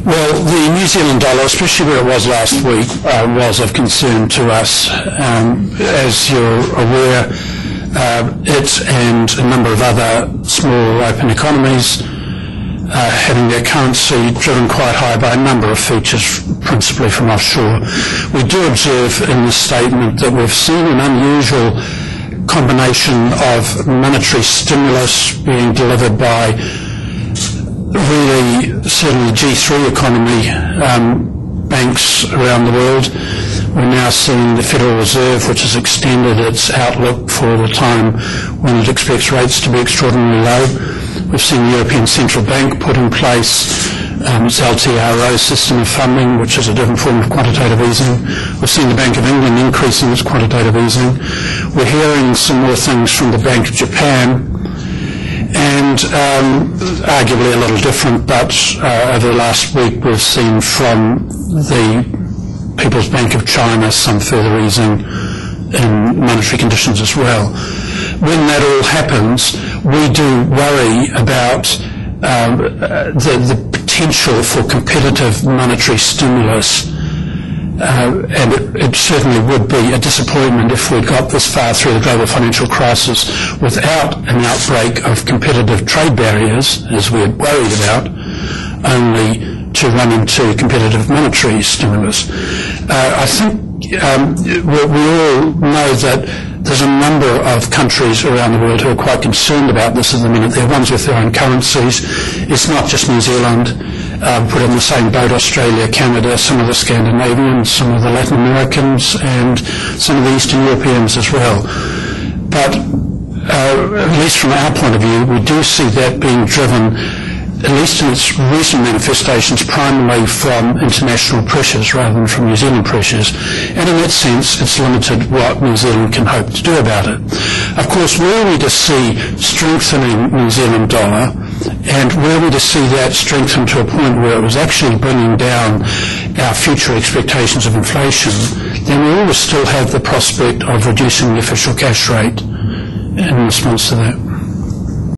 Well, the New Zealand dollar, especially where it was last week, was of concern to us. As you're aware, it and a number of other small open economies having their currency driven quite high by a number of features, principally from offshore. We do observe in the statement that we've seen an unusual combination of monetary stimulus being delivered by really certainly G3 economy banks around the world. We're now seeing the Federal Reserve, which has extended its outlook for the time when it expects rates to be extraordinarily low. We've seen the European Central Bank put in place its LTRO system of funding, which is a different form of quantitative easing. We've seen the Bank of England increasing its quantitative easing. We're hearing some more things from the Bank of Japan, and arguably a little different, but over the last week we've seen from the People's Bank of China some further easing in monetary conditions as well. When that all happens, we do worry about the potential for competitive monetary stimulus, and it certainly would be a disappointment if we got this far through the global financial crisis without an outbreak of competitive trade barriers, as we had worried about, only to run into competitive monetary stimulus. I think we all know that there's a number of countries around the world who are quite concerned about this at the minute. They're ones with their own currencies. It's not just New Zealand. Put in the same boat Australia, Canada, some of the Scandinavians, some of the Latin Americans, and some of the Eastern Europeans as well. But at least from our point of view, we do see that being driven, at least in its recent manifestations, primarily from international pressures rather than from New Zealand pressures. And in that sense, it's limited what New Zealand can hope to do about it. Of course, were we to see strengthening New Zealand dollar, and were we to see that strengthen to a point where it was actually bringing down our future expectations of inflation, then we always still have the prospect of reducing the official cash rate in response to that.